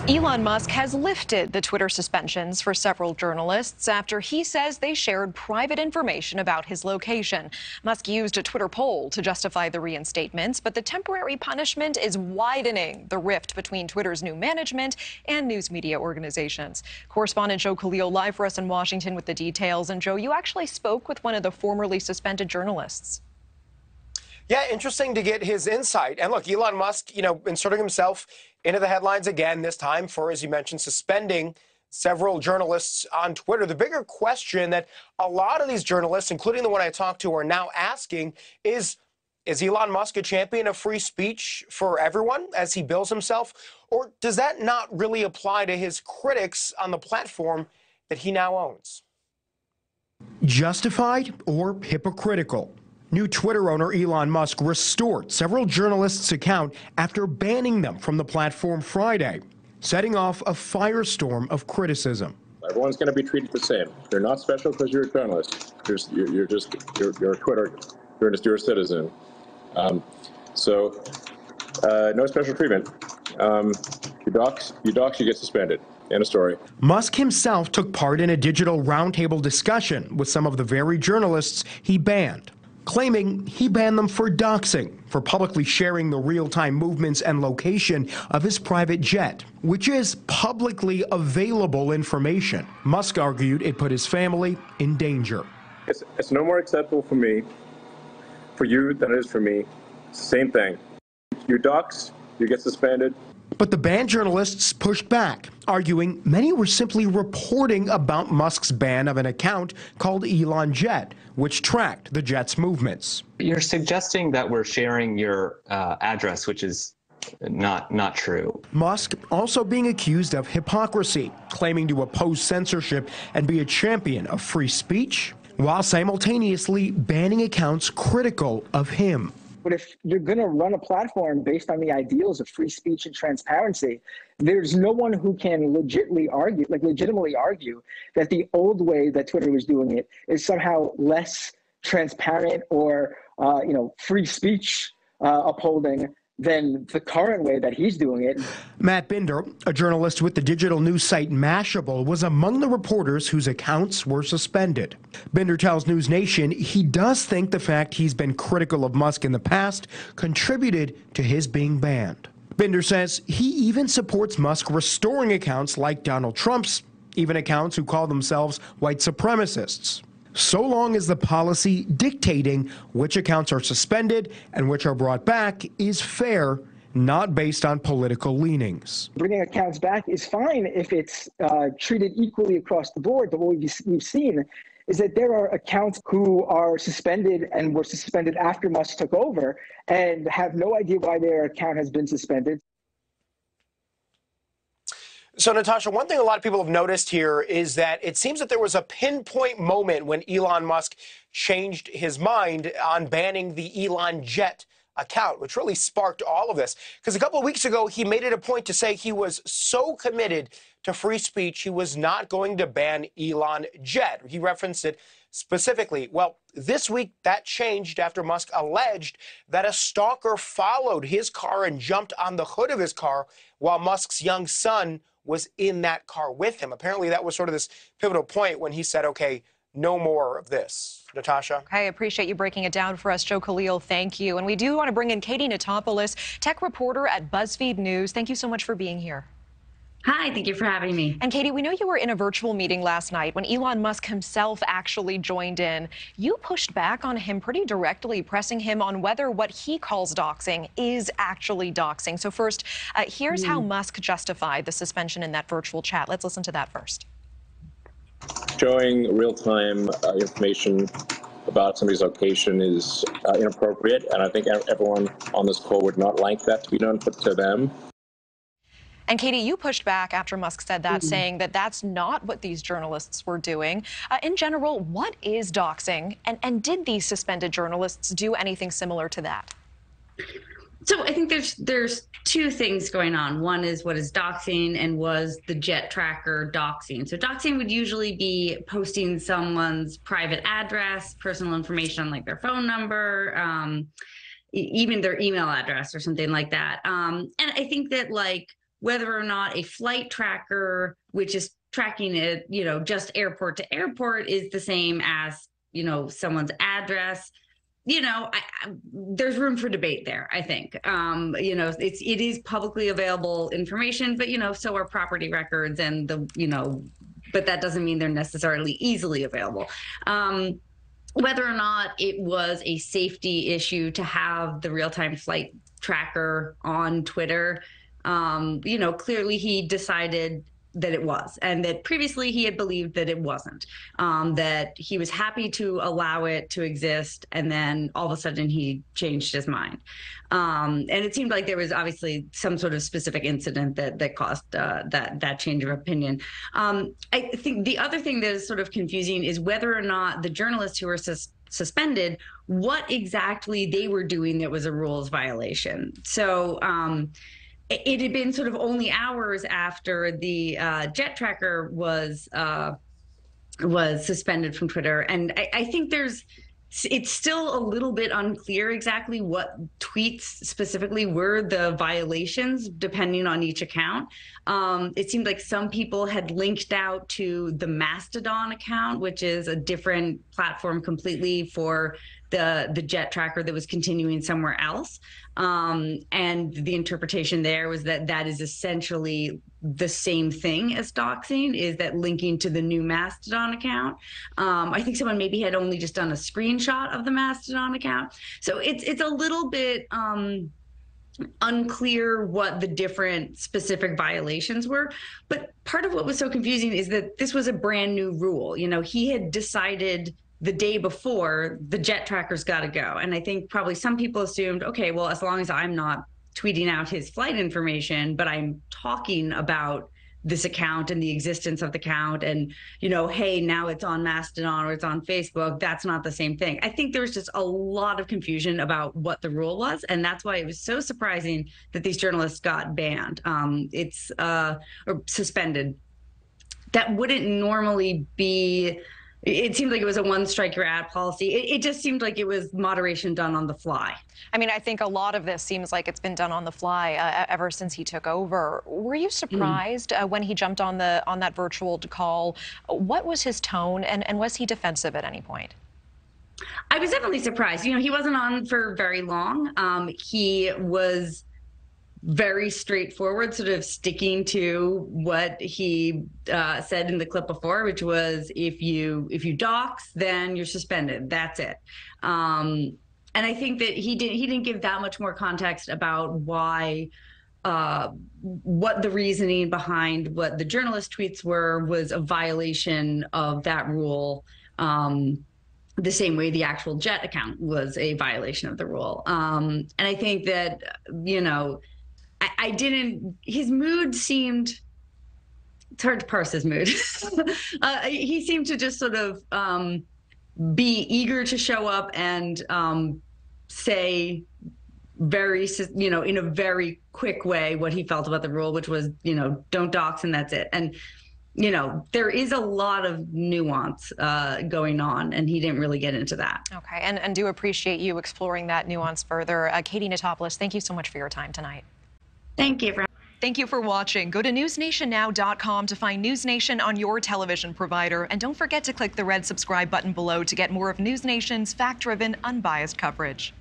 Elon Musk has lifted the Twitter suspensions for several journalists after he says they shared private information about his location. Musk used a Twitter poll to justify the reinstatements, but the temporary punishment is widening the rift between Twitter's new management and news media organizations. Correspondent Joe Khalil live for us in Washington with the details. And Joe, you actually spoke with one of the formerly suspended journalists. Yeah, interesting to get his insight. And look, Elon Musk, inserting himself into the headlines again, this time for, as you mentioned, suspending several journalists on Twitter. The bigger question that a lot of these journalists, including the one I talked to, are now asking is Elon Musk a champion of free speech for everyone as he bills himself? Or does that not really apply to his critics on the platform that he now owns? Justified or hypocritical? New Twitter owner Elon Musk restored several journalists' account after banning them from the platform Friday, setting off a firestorm of criticism. Everyone's going to be treated the same. You're not special because you're a journalist. You're a Twitter. You're a citizen. No special treatment. You dox, you get suspended. End of story. Musk himself took part in a digital roundtable discussion with some of the very journalists he banned, claiming he banned them for doxing, for publicly sharing the real-time movements and location of his private jet, which is publicly available information. Musk argued it put his family in danger. It's no more acceptable for me, for you, than it is for me. Same thing. You dox, you get suspended. But the banned journalists pushed back, arguing many were simply reporting about Musk's ban of an account called Elon Jet, which tracked the jet's movements. You're suggesting that we're sharing your address, which is not true. Musk also being accused of hypocrisy, claiming to oppose censorship and be a champion of free speech, while simultaneously banning accounts critical of him. But if you're going to run a platform based on the ideals of free speech and transparency, there's no one who can legitimately argue that the old way that Twitter was doing it is somehow less transparent or, free speech upholding than the current way that he's doing it. Matt Binder, a journalist with the digital news site Mashable, was among the reporters whose accounts were suspended. Binder tells News Nation he does think the fact he's been critical of Musk in the past contributed to his being banned. Binder says he even supports Musk restoring accounts like Donald Trump's, even accounts who call themselves white supremacists, so long as the policy dictating which accounts are suspended and which are brought back is fair, not based on political leanings. Bringing accounts back is fine if it's treated equally across the board, but what we've seen is that there are accounts who are suspended and were suspended after Musk took over and have no idea why their account has been suspended. So, Natasha, one thing a lot of people have noticed here is that it seems that there was a pinpoint moment when Elon Musk changed his mind on banning the Elon Jet account, which really sparked all of this. Because a couple of weeks ago, he made it a point to say he was so committed to free speech, he was not going to ban Elon Jet. He referenced it specifically. Well, this week that changed after Musk alleged that a stalker followed his car and jumped on the hood of his car while Musk's young son was in that car with him. Apparently that was sort of this pivotal point when he said, okay, no more of this. Natasha? I appreciate you breaking it down for us, Joe Khalil. Thank you. And we do want to bring in Katie Notopoulos, tech reporter at BuzzFeed News. Thank you so much for being here. Hi, thank you for having me. And Katie, we know you were in a virtual meeting last night when Elon Musk himself actually joined in. You pushed back on him pretty directly, pressing him on whether what he calls doxing is actually doxing. So first, here's how Musk justified the suspension in that virtual chat. Let's listen to that first. Showing real-time information about somebody's location is inappropriate, and I think everyone on this call would not like that to be done to them. And Katie, you pushed back after Musk said that, saying that that's not what these journalists were doing. In general, what is doxing? And did these suspended journalists do anything similar to that? So I think there's two things going on. One is what is doxing and was the jet tracker doxing. So doxing would usually be posting someone's private address, personal information like their phone number, even their email address or something like that. And I think that whether or not a flight tracker, which is tracking it, just airport to airport, is the same as, someone's address. There's room for debate there, I think. It is publicly available information, but, so are property records and but that doesn't mean they're necessarily easily available. Whether or not it was a safety issue to have the real-time flight tracker on Twitter, clearly he decided that it was, and that previously he had believed that it wasn't, that he was happy to allow it to exist, and then all of a sudden he changed his mind. And it seemed like there was obviously some sort of specific incident that caused that change of opinion. I think the other thing that is sort of confusing is whether or not the journalists who were suspended, what exactly they were doing that was a rules violation. So it had been sort of only hours after the jet tracker was suspended from Twitter, and I think it's still a little bit unclear exactly what tweets specifically were the violations, depending on each account. It seemed like some people had linked out to the Mastodon account, which is a different platform completely for the jet tracker that was continuing somewhere else. And the interpretation there was that is essentially the same thing as doxing, is that linking to the new Mastodon account. I think someone maybe had only just done a screenshot of the Mastodon account. So it's a little bit unclear what the different specific violations were. But part of what was so confusing is that this was a brand new rule. He had decided the day before the jet tracker's got to go. And I think probably some people assumed, okay, well, as long as I'm not tweeting out his flight information, but I'm talking about this account and the existence of the account and, hey, now it's on Mastodon or it's on Facebook, that's not the same thing. I think there was just a lot of confusion about what the rule was. And that's why it was so surprising that these journalists got banned. Or suspended. That wouldn't normally be. It seemed like it was a one strike you're out policy. It just seemed like it was moderation done on the fly. I mean, I think a lot of this seems like it's been done on the fly ever since he took over. Were you surprised when he jumped on that virtual call? What was his tone, and was he defensive at any point? I was definitely surprised. He wasn't on for very long. He was very straightforward, sort of sticking to what he said in the clip before, which was if you dox, then you're suspended. That's it. And I think that he didn't give that much more context about why, what the reasoning behind what the journalist tweets was a violation of that rule. The same way the actual jet account was a violation of the rule. And I think that, his mood seemed, it's hard to parse his mood. He seemed to just sort of be eager to show up and say very, in a very quick way what he felt about the rule, which was, don't dox and that's it. And, there is a lot of nuance going on, and he didn't really get into that. Okay, and do appreciate you exploring that nuance further. Katie Notopoulos, thank you so much for your time tonight. Thank you. Thank you for watching. Go to newsnationnow.com to find News Nation on your television provider. And don't forget to click the red subscribe button below to get more of News Nation's fact-driven, unbiased coverage.